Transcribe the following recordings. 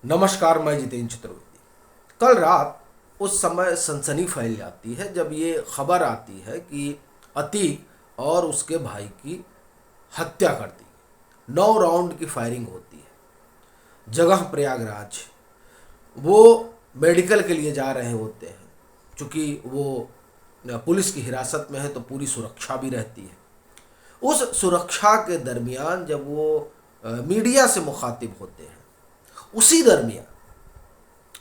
नमस्कार, मैं जितेंद्र चतुर्वेदी। कल रात उस समय सनसनी फैल जाती है जब ये खबर आती है कि अतीक और उसके भाई की हत्या कर दी गई। 9 राउंड की फायरिंग होती है। जगह प्रयागराज। वो मेडिकल के लिए जा रहे होते हैं। चूंकि वो पुलिस की हिरासत में है तो पूरी सुरक्षा भी रहती है। उस सुरक्षा के दरमियान जब वो मीडिया से मुखातिब होते हैं, उसी दरमियान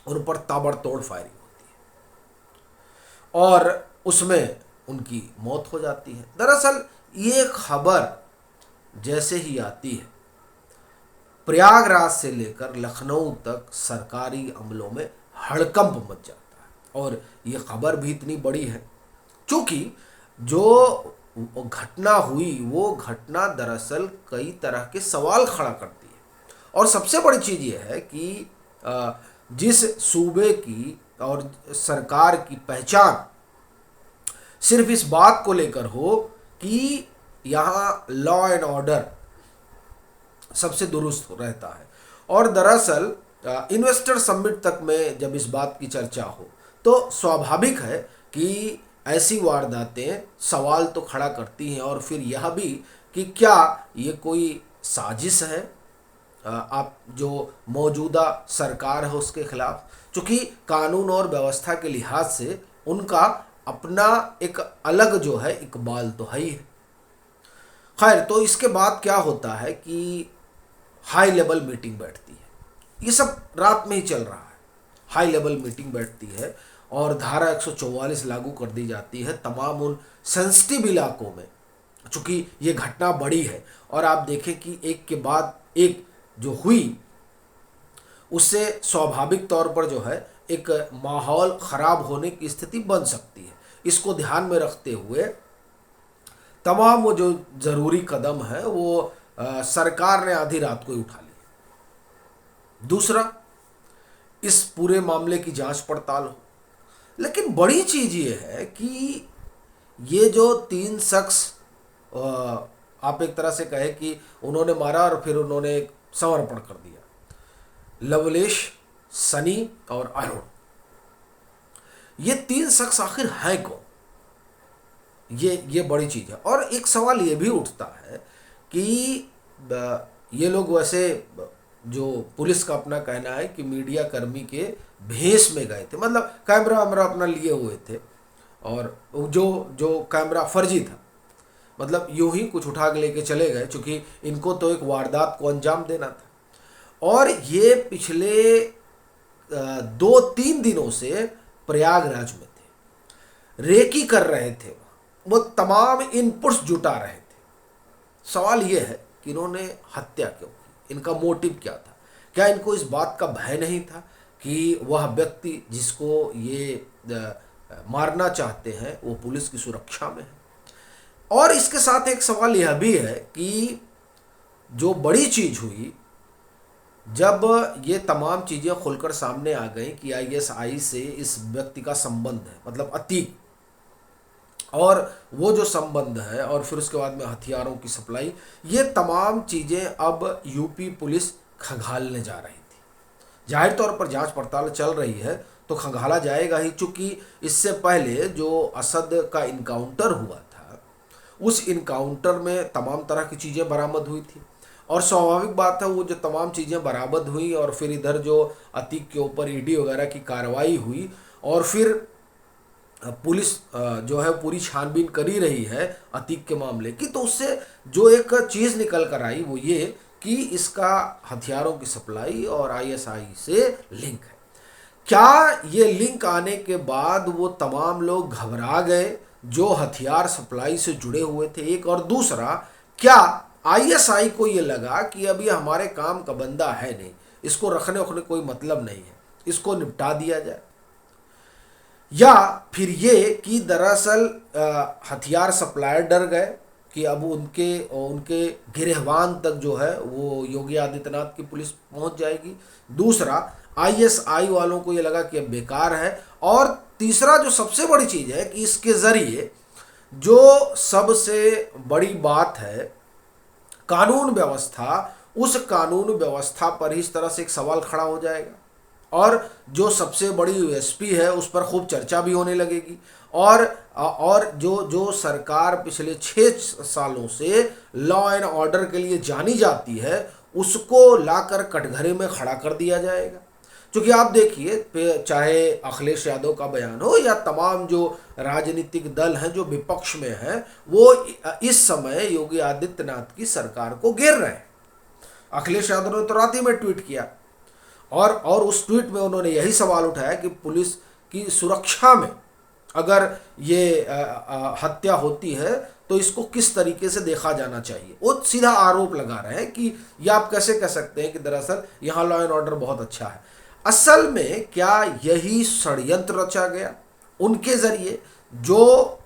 उन पर ताबड़तोड़ फायरिंग होती है और उसमें उनकी मौत हो जाती है। दरअसल ये खबर जैसे ही आती है, प्रयागराज से लेकर लखनऊ तक सरकारी अमलों में हड़कंप मच जाता है। और ये खबर भी इतनी बड़ी है क्योंकि जो घटना हुई वो घटना दरअसल कई तरह के सवाल खड़ा करती है। और सबसे बड़ी चीज़ ये है कि जिस सूबे की और सरकार की पहचान सिर्फ इस बात को लेकर हो कि यहाँ लॉ एंड ऑर्डर सबसे दुरुस्त रहता है, और दरअसल इन्वेस्टर समिट तक में जब इस बात की चर्चा हो तो स्वाभाविक है कि ऐसी वारदातें सवाल तो खड़ा करती हैं। और फिर यह भी कि क्या ये कोई साजिश है आप जो मौजूदा सरकार है उसके खिलाफ। चूँकि कानून और व्यवस्था के लिहाज से उनका अपना एक अलग जो है इकबाल तो है ही है। खैर, तो इसके बाद क्या होता है कि हाई लेवल मीटिंग बैठती है। ये सब रात में ही चल रहा है। हाई लेवल मीटिंग बैठती है और धारा 144 लागू कर दी जाती है तमाम उन सेंसिटिव इलाकों में। चूँकि ये घटना बड़ी है और आप देखें कि एक के बाद एक जो हुई, उससे स्वाभाविक तौर पर जो है एक माहौल ख़राब होने की स्थिति बन सकती है। इसको ध्यान में रखते हुए तमाम वो जो ज़रूरी कदम है वो सरकार ने आधी रात को ही उठा लिए। दूसरा, इस पूरे मामले की जांच पड़ताल हो। लेकिन बड़ी चीज़ ये है कि ये जो 3 शख्स आप एक तरह से कहे कि उन्होंने मारा और फिर उन्होंने समर्पण कर दिया, लवलेश, सनी और अरुण, ये 3 शख्स आखिर हैं कौन? ये बड़ी चीज़ है। और एक सवाल ये भी उठता है कि ये लोग वैसे जो पुलिस का अपना कहना है कि मीडिया कर्मी के भेष में गए थे, मतलब कैमरा वैमरा अपना लिए हुए थे और जो जो कैमरा फर्जी था, मतलब यूं ही कुछ उठा के लेके चले गए, क्योंकि इनको तो एक वारदात को अंजाम देना था। और ये पिछले 2-3 दिनों से प्रयागराज में थे, रेकी कर रहे थे, वो तमाम इनपुट्स जुटा रहे थे। सवाल ये है कि इन्होंने हत्या क्यों की, इनका मोटिव क्या था? क्या इनको इस बात का भय नहीं था कि वह व्यक्ति जिसको ये मारना चाहते हैं वो पुलिस की सुरक्षा में है? और इसके साथ एक सवाल यह भी है कि जो बड़ी चीज़ हुई, जब ये तमाम चीज़ें खुलकर सामने आ गई कि आईएसआई से इस व्यक्ति का संबंध है, मतलब अतीक, और वो जो संबंध है और फिर उसके बाद में हथियारों की सप्लाई, ये तमाम चीज़ें अब यूपी पुलिस खंगालने जा रही थी। जाहिर तौर पर जांच पड़ताल चल रही है तो खंगाला जाएगा ही, चूँकि इससे पहले जो असद का इनकाउंटर हुआ था उस इनकाउंटर में तमाम तरह की चीज़ें बरामद हुई थी। और स्वाभाविक बात है, वो जो तमाम चीज़ें बरामद हुई और फिर इधर जो अतीक के ऊपर ईडी वगैरह की कार्रवाई हुई और फिर पुलिस जो है पूरी छानबीन कर ही रही है अतीक के मामले की, तो उससे जो एक चीज़ निकल कर आई वो ये कि इसका हथियारों की सप्लाई और आईएसआई से लिंक है। क्या ये लिंक आने के बाद वो तमाम लोग घबरा गए जो हथियार सप्लाई से जुड़े हुए थे? एक और दूसरा, क्या आईएसआई को ये लगा कि अभी हमारे काम का बंदा है नहीं, इसको रखने उखने कोई मतलब नहीं है, इसको निपटा दिया जाए? या फिर ये कि दरअसल हथियार सप्लायर डर गए कि अब उनके उनके गिरहवान तक जो है वो योगी आदित्यनाथ की पुलिस पहुंच जाएगी। दूसरा, आईएसआई वालों को ये लगा कि अब बेकार है। और तीसरा जो सबसे बड़ी चीज़ है कि इसके ज़रिए जो सबसे बड़ी बात है, कानून व्यवस्था उस कानून व्यवस्था पर ही इस तरह से एक सवाल खड़ा हो जाएगा, और जो सबसे बड़ी यूएसपी है उस पर खूब चर्चा भी होने लगेगी। और जो जो सरकार पिछले 6 सालों से लॉ एंड ऑर्डर के लिए जानी जाती है, उसको लाकर कटघरे में खड़ा कर दिया जाएगा। क्योंकि आप देखिए, चाहे अखिलेश यादव का बयान हो या तमाम जो राजनीतिक दल हैं जो विपक्ष में हैं, वो इस समय योगी आदित्यनाथ की सरकार को घेर रहे हैं। अखिलेश यादव ने तो रात ही में ट्वीट किया, और उस ट्वीट में उन्होंने यही सवाल उठाया कि पुलिस की सुरक्षा में अगर ये हत्या होती है तो इसको किस तरीके से देखा जाना चाहिए। वो सीधा आरोप लगा रहे हैं कि ये आप कैसे कह सकते हैं कि दरअसल यहाँ लॉ एंड ऑर्डर बहुत अच्छा है। असल में क्या यही षड्यंत्र रचा गया उनके जरिए, जो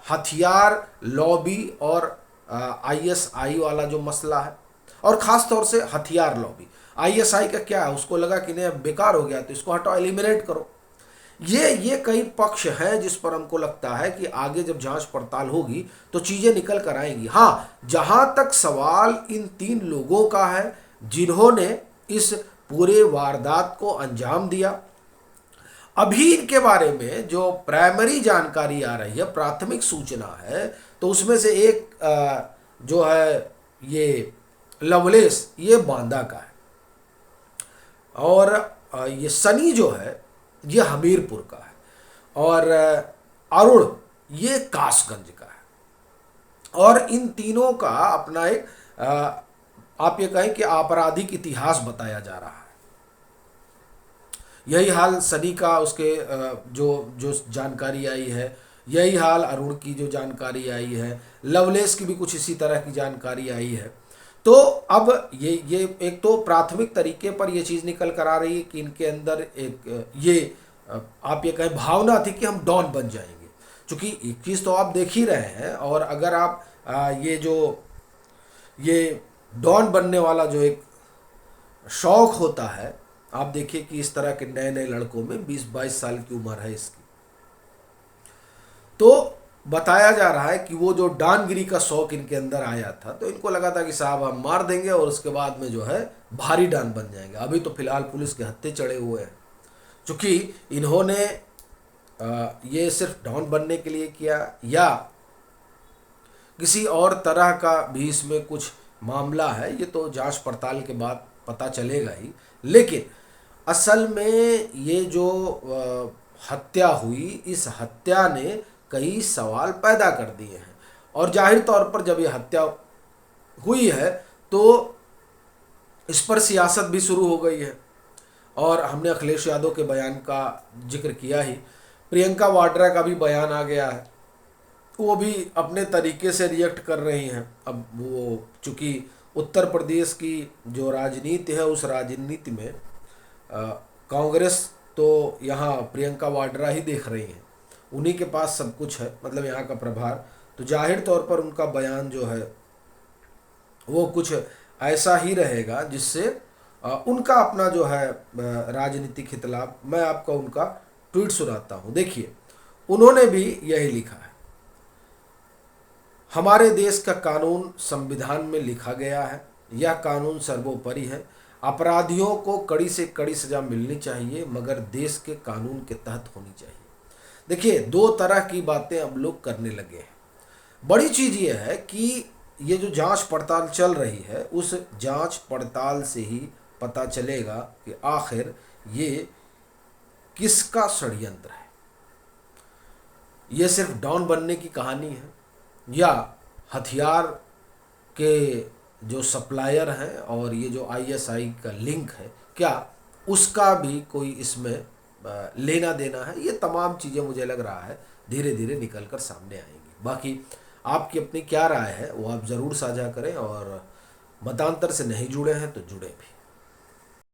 हथियार लॉबी और आईएसआई वाला जो मसला है, और ख़ास तौर से हथियार लॉबी। आईएसआई का क्या है, उसको लगा कि नहीं अब बेकार हो गया तो इसको हटाओ, एलिमिनेट करो। ये कई पक्ष हैं जिस पर हमको लगता है कि आगे जब जांच पड़ताल होगी तो चीज़ें निकल कर आएंगी। हाँ, जहां तक सवाल इन 3 लोगों का है जिन्होंने इस पूरे वारदात को अंजाम दिया, अभी इनके बारे में जो प्राइमरी जानकारी आ रही है, प्राथमिक सूचना है, तो उसमें से एक जो है ये लवलेश, ये बांदा का है, और ये सनी जो है ये हमीरपुर का है, और अरुण ये कासगंज का है। और इन तीनों का अपना एक आप ये कहें कि आपराधिक इतिहास बताया जा रहा है। यही हाल सनी का, उसके जो जो जानकारी आई है, यही हाल अरुण की जो जानकारी आई है, लवलेश की भी कुछ इसी तरह की जानकारी आई है। तो अब ये एक तो प्राथमिक तरीके पर ये चीज़ निकल कर आ रही है कि इनके अंदर एक ये आप ये कहें भावना थी कि हम डॉन बन जाएंगे। क्योंकि एक चीज़ तो आप देख ही रहे हैं, और अगर आप ये डॉन बनने वाला जो एक शौक होता है, आप देखिए कि इस तरह के नए नए लड़कों में 20-22 साल की उम्र है इसकी, तो बताया जा रहा है कि वो जो डानगिरी का शौक इनके अंदर आया था, तो इनको लगा था कि साहब हम मार देंगे और उसके बाद में जो है भारी डान बन जाएंगे। अभी तो फिलहाल पुलिस के हत्थे चढ़े हुए हैं, क्योंकि इन्होंने ये सिर्फ डॉन बनने के लिए किया या किसी और तरह का भी इसमें कुछ मामला है, ये तो जांच पड़ताल के बाद पता चलेगा ही। लेकिन असल में ये जो हत्या हुई, इस हत्या ने कई सवाल पैदा कर दिए हैं, और जाहिर तौर पर जब ये हत्या हुई है तो इस पर सियासत भी शुरू हो गई है। और हमने अखिलेश यादव के बयान का जिक्र किया ही, प्रियंका वाड्रा का भी बयान आ गया है, वो भी अपने तरीके से रिएक्ट कर रही हैं। अब वो चूँकि उत्तर प्रदेश की जो राजनीति है, उस राजनीति में कांग्रेस तो यहाँ प्रियंका वाड्रा ही देख रही हैं, उन्हीं के पास सब कुछ है, मतलब यहाँ का प्रभार, तो जाहिर तौर पर उनका बयान जो है वो कुछ ऐसा ही रहेगा जिससे उनका अपना जो है राजनीतिक खिलाफ। मैं आपको उनका ट्वीट सुनाता हूँ, देखिए उन्होंने भी यही लिखा है। हमारे देश का कानून संविधान में लिखा गया है, यह कानून सर्वोपरि है, अपराधियों को कड़ी से कड़ी सजा मिलनी चाहिए, मगर देश के कानून के तहत होनी चाहिए। देखिए, 2 तरह की बातें अब लोग करने लगे हैं। बड़ी चीज़ ये है कि ये जो जांच पड़ताल चल रही है, उस जांच पड़ताल से ही पता चलेगा कि आखिर ये किसका षड्यंत्र है। ये सिर्फ डॉन बनने की कहानी है, या हथियार के जो सप्लायर हैं और ये जो आईएसआई का लिंक है, क्या उसका भी कोई इसमें लेना देना है। ये तमाम चीज़ें मुझे लग रहा है धीरे धीरे निकल कर सामने आएंगी। बाकी आपकी अपनी क्या राय है वो आप ज़रूर साझा करें, और मतांतर से नहीं जुड़े हैं तो जुड़े भी।